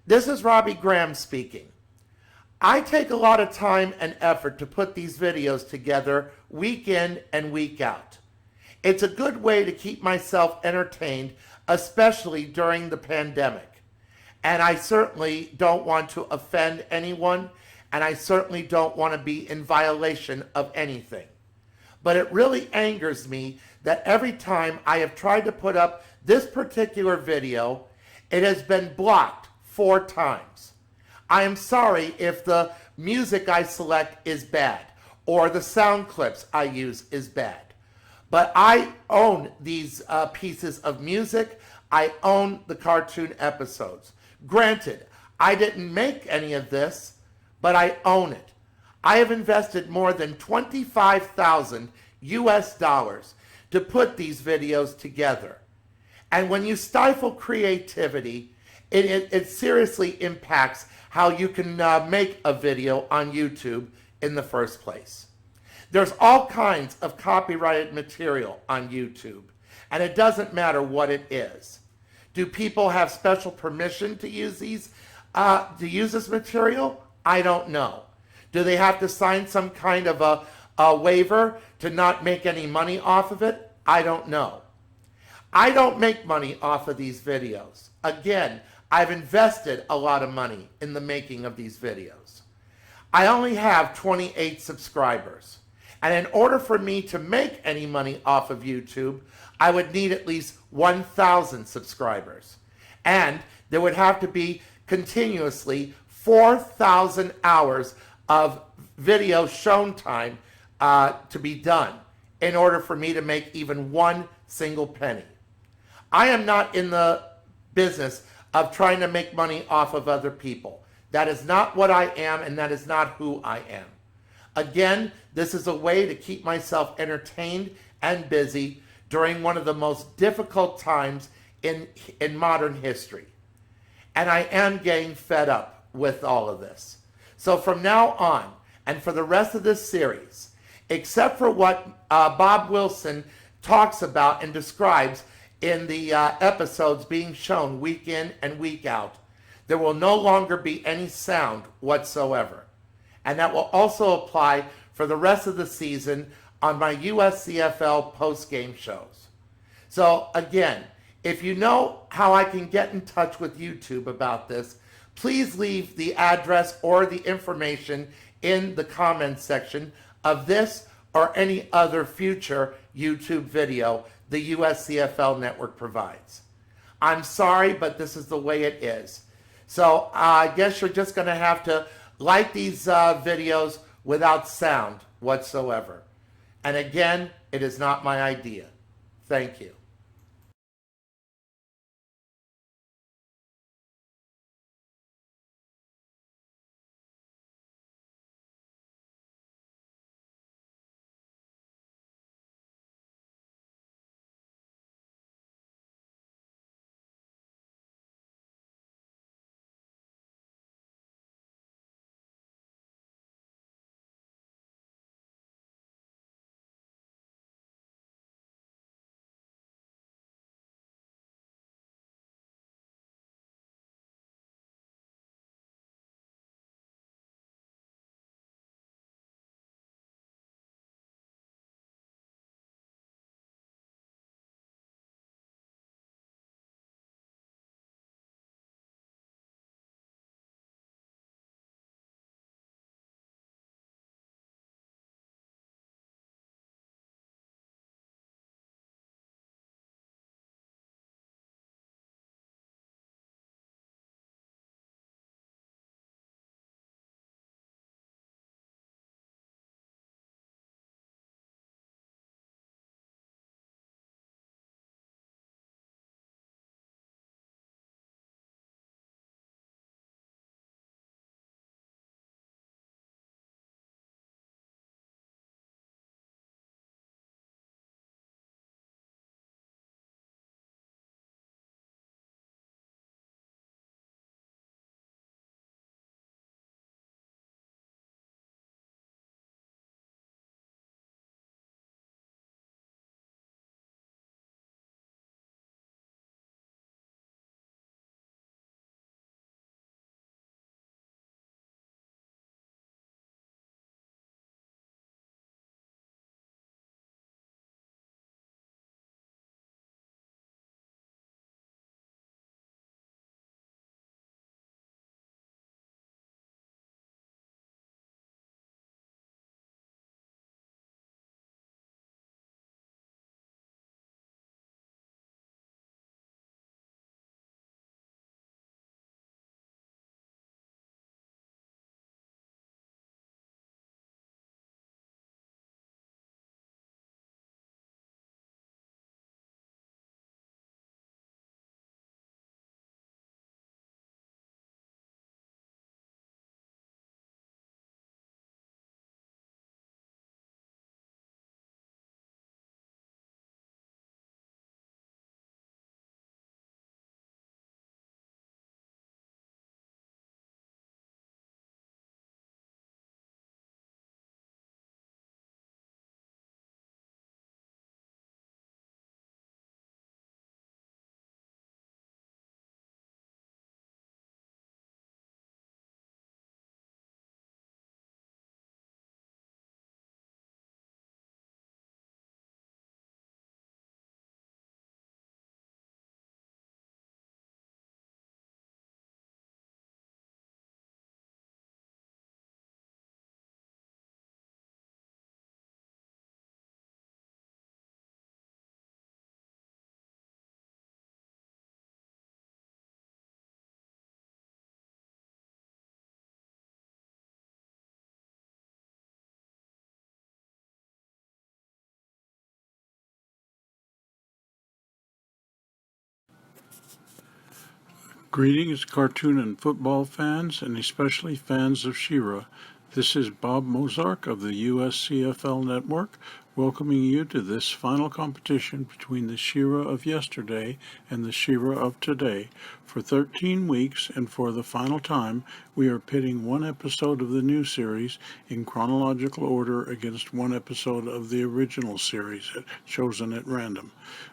This is Robbie Graham speaking. I take a lot of time and effort to put these videos together week in and week out. It's a good way to keep myself entertained, especially during the pandemic. And I certainly don't want to offend anyone, and I certainly don't want to be in violation of anything. But it really angers me that every time I have tried to put up this particular video, it has been blocked 4 times. I am sorry if the music I select is bad or the sound clips I use is bad. But I own these pieces of music. I own the cartoon episodes. Granted, I didn't make any of this, but I own it. I have invested more than 25,000 US dollars to put these videos together. And when you stifle creativity, it seriously impacts how you can make a video on YouTube in the first place. There's all kinds of copyrighted material on YouTube, and it doesn't matter what it is. Do people have special permission to use this material? I don't know. Do they have to sign some kind of a waiver to not make any money off of it? I don't know. I don't make money off of these videos. Again, I've invested a lot of money in the making of these videos. I only have 28 subscribers. And in order for me to make any money off of YouTube, I would need at least 1,000 subscribers. And there would have to be continuously 4,000 hours of video shown time to be done in order for me to make even one single penny. I am not in the business of trying to make money off of other people. That is not what I am, and that is not who I am. Again, this is a way to keep myself entertained and busy during one of the most difficult times in modern history. And I am getting fed up with all of this. So from now on, and for the rest of this series, except for what Bob Wilson talks about and describes in the episodes being shown week in and week out, there will no longer be any sound whatsoever. And that will also apply for the rest of the season on my USCFL post-game shows. So again, if you know how I can get in touch with YouTube about this, please leave the address or the information in the comments section of this or any other future YouTube video the USCFL network provides. I'm sorry, but this is the way it is. So I guess you're just going to have to like these videos without sound whatsoever. And again, it is not my idea. Thank you. Greetings, cartoon and football fans, and especially fans of She-Ra. This is Bob Mozark of the USCFL Network, welcoming you to this final competition between the She-Ra of yesterday and the She-Ra of today. For 13 weeks, and for the final time, we are pitting one episode of the new series in chronological order against one episode of the original series, chosen at random.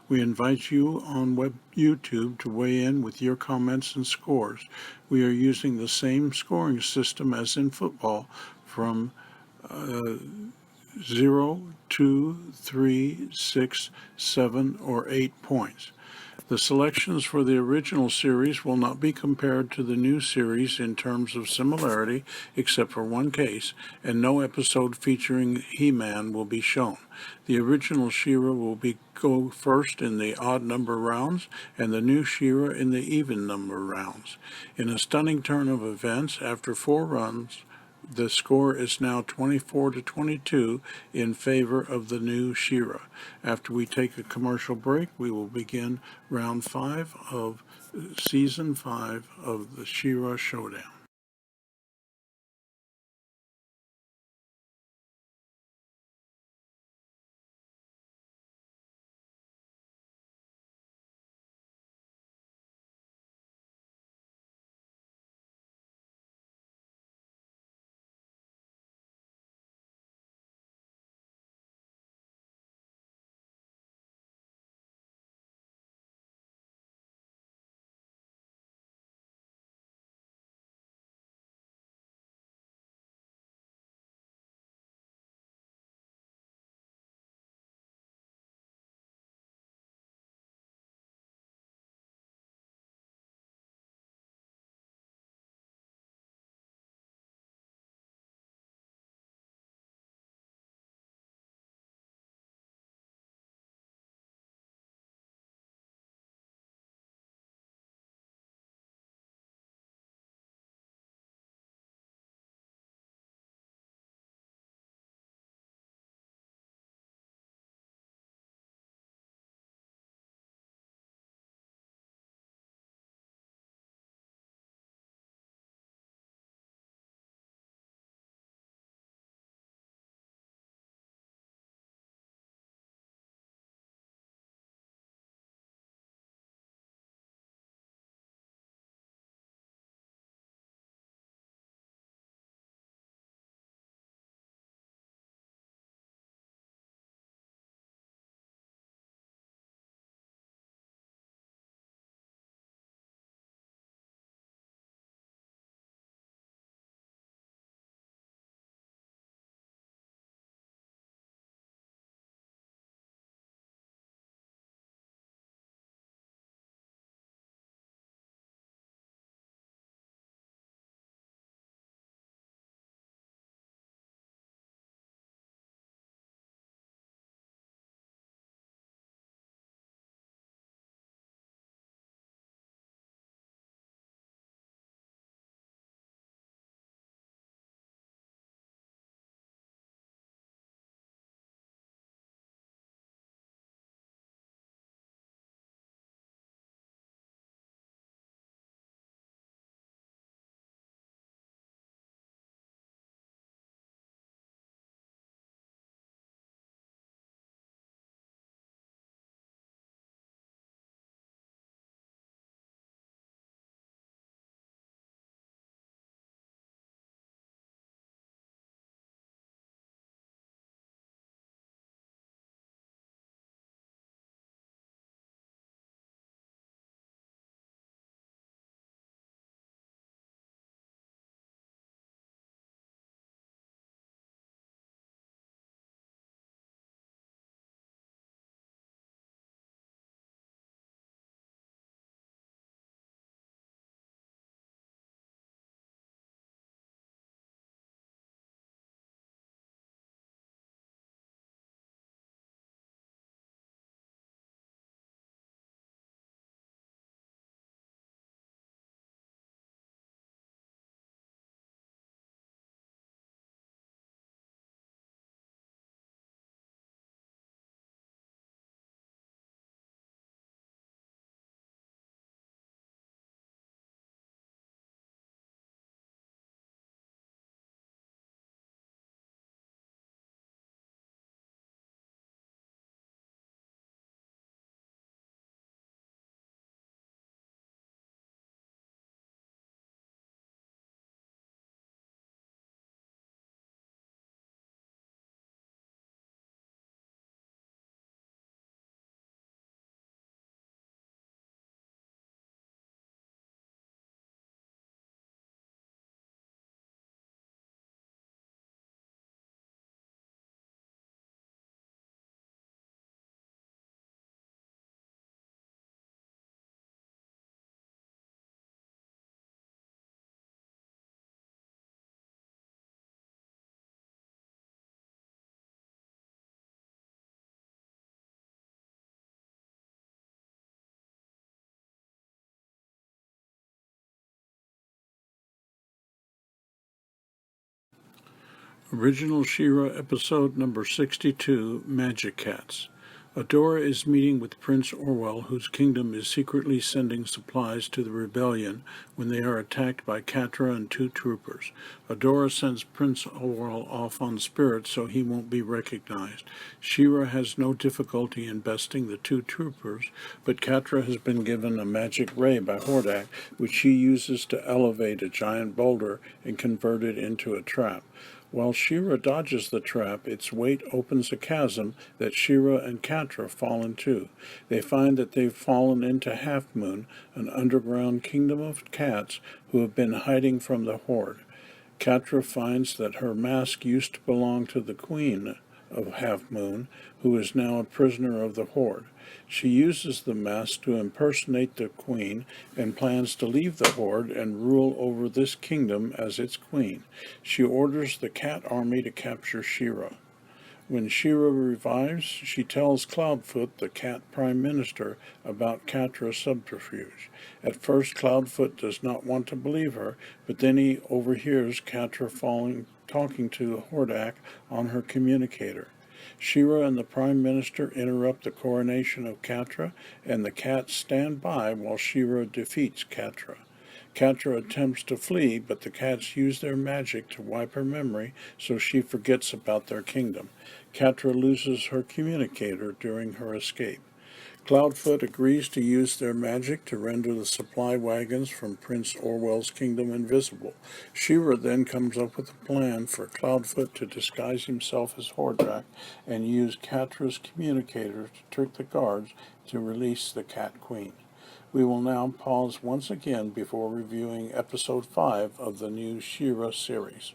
We invite you on YouTube to weigh in with your comments and scores. We are using the same scoring system as in football, from 0, 2, 3, 6, 7, or 8 points. The selections for the original series will not be compared to the new series in terms of similarity, except for one case, and no episode featuring He-Man will be shown. The original She-Ra will go first in the odd number rounds, and the new She-Ra in the even number rounds. In a stunning turn of events, after 4 runs, the score is now 24-22 in favor of the new She-Ra. After we take a commercial break, we will begin round 5 of season 5 of the She-Ra Showdown. Original She-Ra episode number 62, MAGICATS. Adora is meeting with Prince Orwell, whose kingdom is secretly sending supplies to the rebellion when they are attacked by Catra and two troopers. Adora sends Prince Orwell off on spirit so he won't be recognized. She-Ra has no difficulty in besting the two troopers, but Catra has been given a magic ray by Hordak, which she uses to elevate a giant boulder and convert it into a trap. While She-Ra dodges the trap, its weight opens a chasm that She-Ra and Catra fall into. They find that they've fallen into Half Moon, an underground kingdom of cats who have been hiding from the Horde. Catra finds that her mask used to belong to the Queen of Half Moon, who is now a prisoner of the Horde. She uses the mask to impersonate the Queen and plans to leave the Horde and rule over this kingdom as its queen. She orders the cat army to capture She-Ra. When She-Ra revives, she tells Cloudfoot, the cat prime minister, about Catra's subterfuge. At first, Cloudfoot does not want to believe her, but then he overhears Catra talking to Hordak on her communicator. She-Ra and the Prime Minister interrupt the coronation of Catra, and the cats stand by while She-Ra defeats Catra. Catra attempts to flee, but the cats use their magic to wipe her memory so she forgets about their kingdom. Catra loses her communicator during her escape. Cloudfoot agrees to use their magic to render the supply wagons from Prince Orwell's kingdom invisible. She-Ra then comes up with a plan for Cloudfoot to disguise himself as Hordak and use Catra's communicator to trick the guards to release the Cat Queen. We will now pause once again before reviewing Episode 5 of the new She-Ra series.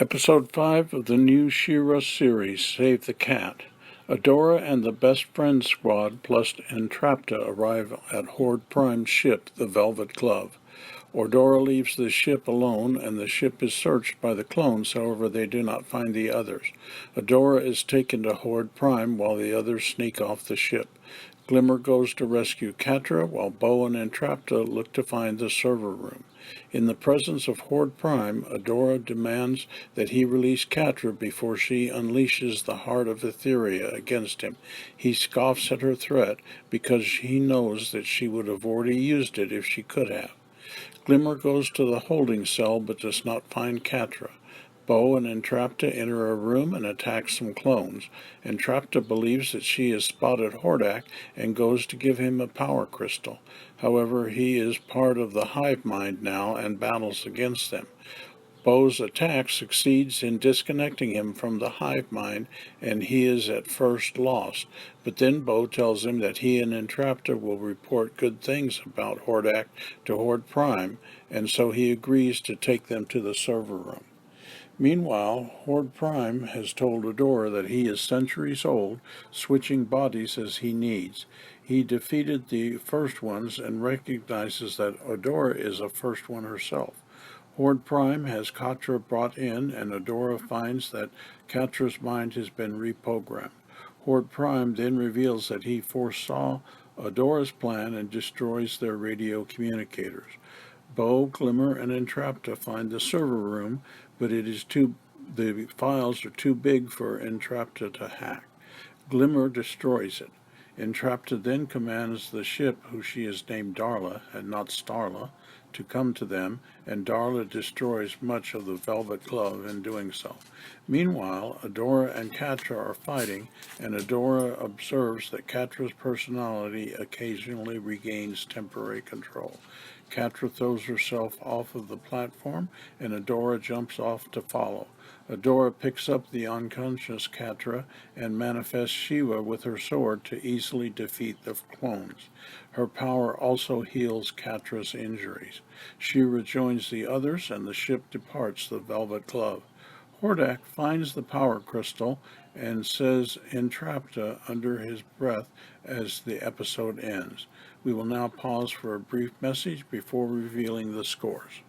Episode 5 of the new She-Ra series, Save the Cat. Adora and the Best Friend Squad plus Entrapta arrive at Horde Prime's ship, the Velvet Glove. Adora leaves the ship alone, and the ship is searched by the clones, however they do not find the others. Adora is taken to Horde Prime while the others sneak off the ship. Glimmer goes to rescue Catra, while Bo and Entrapta look to find the server room. In the presence of Horde Prime, Adora demands that he release Catra before she unleashes the heart of Etheria against him. He scoffs at her threat because he knows that she would have already used it if she could have. Glimmer goes to the holding cell but does not find Catra. Bo and Entrapta enter a room and attack some clones. Entrapta believes that she has spotted Hordak and goes to give him a power crystal. However, he is part of the hive mind now and battles against them. Bo's attack succeeds in disconnecting him from the hive mind, and he is at first lost. But then Bo tells him that he and Entrapta will report good things about Hordak to Horde Prime, and so he agrees to take them to the server room. Meanwhile, Horde Prime has told Adora that he is centuries old, switching bodies as he needs. He defeated the first ones and recognizes that Adora is a first one herself. Horde Prime has Catra brought in, and Adora finds that Catra's mind has been reprogrammed. Horde Prime then reveals that he foresaw Adora's plan and destroys their radio communicators. Bo, Glimmer, and Entrapta find the server room, but the files are too big for Entrapta to hack. Glimmer destroys it. Entrapta then commands the ship, who she has named Darla and not Starla, to come to them, and Darla destroys much of the Velvet Glove in doing so. Meanwhile, Adora and Catra are fighting, and Adora observes that Catra's personality occasionally regains temporary control. Catra throws herself off of the platform, and Adora jumps off to follow. Adora picks up the unconscious Catra and manifests Shiva with her sword to easily defeat the clones. Her power also heals Catra's injuries. She rejoins the others, and the ship departs the Velvet Glove. Hordak finds the power crystal and says Entrapta under his breath as the episode ends. We will now pause for a brief message before revealing the scores.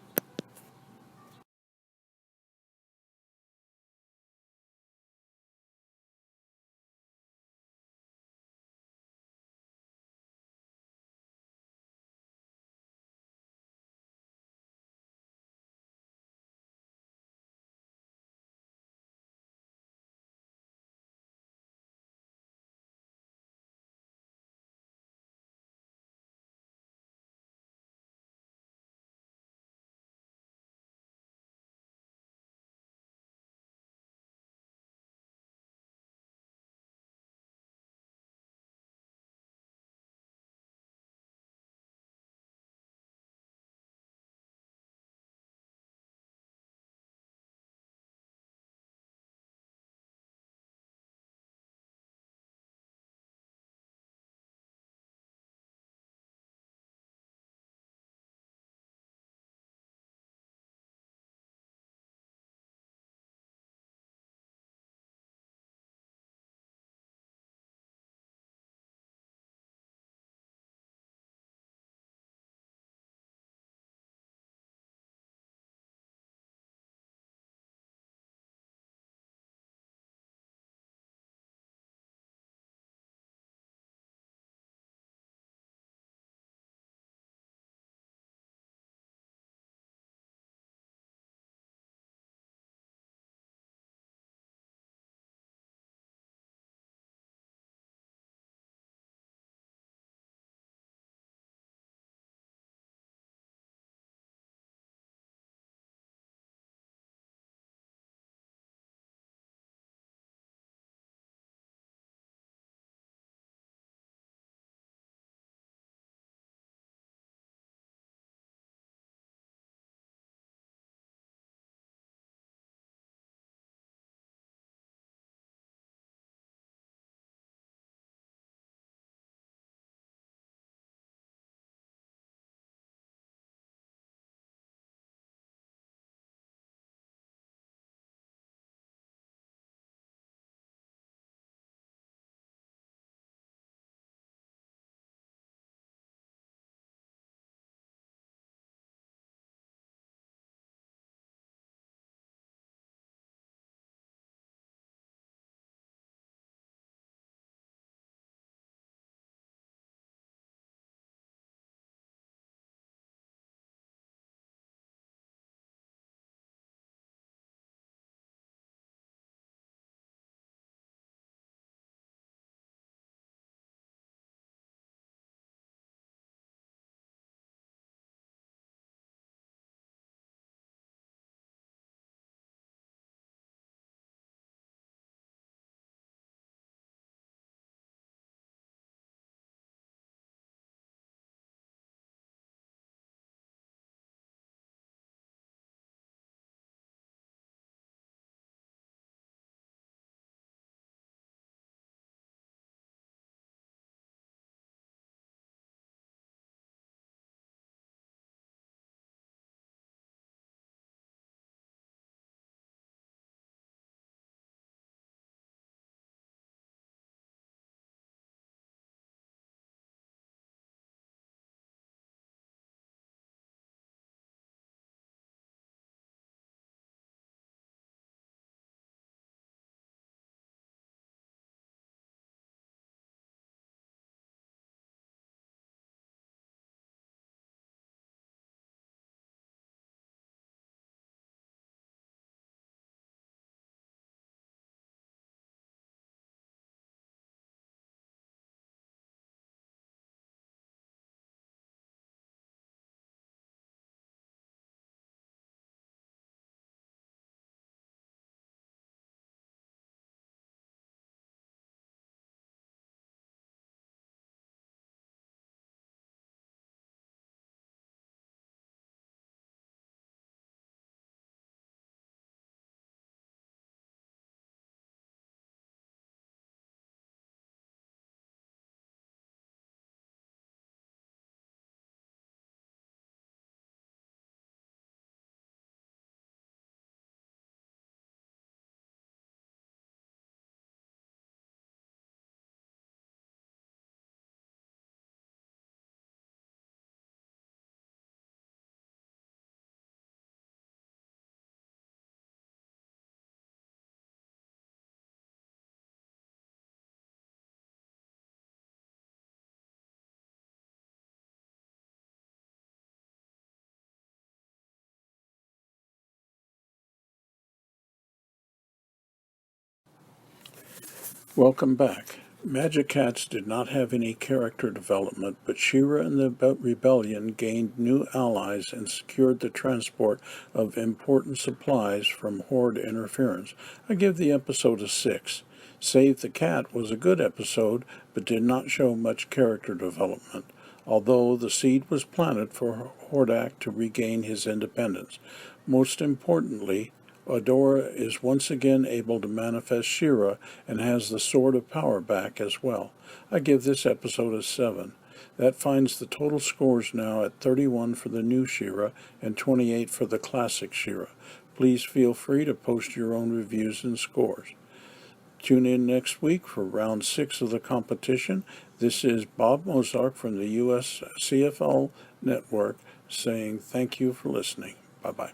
Welcome back. MAGICATS did not have any character development, but She-Ra and the rebellion gained new allies and secured the transport of important supplies from Horde interference. I give the episode a 6. Save the Cat was a good episode, but did not show much character development, although the seed was planted for Hordak to regain his independence. Most importantly, Adora is once again able to manifest She-Ra and has the Sword of Power back as well. I give this episode a 7. That finds the total scores now at 31 for the new She-Ra and 28 for the classic She-Ra. Please feel free to post your own reviews and scores. Tune in next week for round 6 of the competition. This is Bob Mozart from the USCFL Network saying thank you for listening. Bye-bye.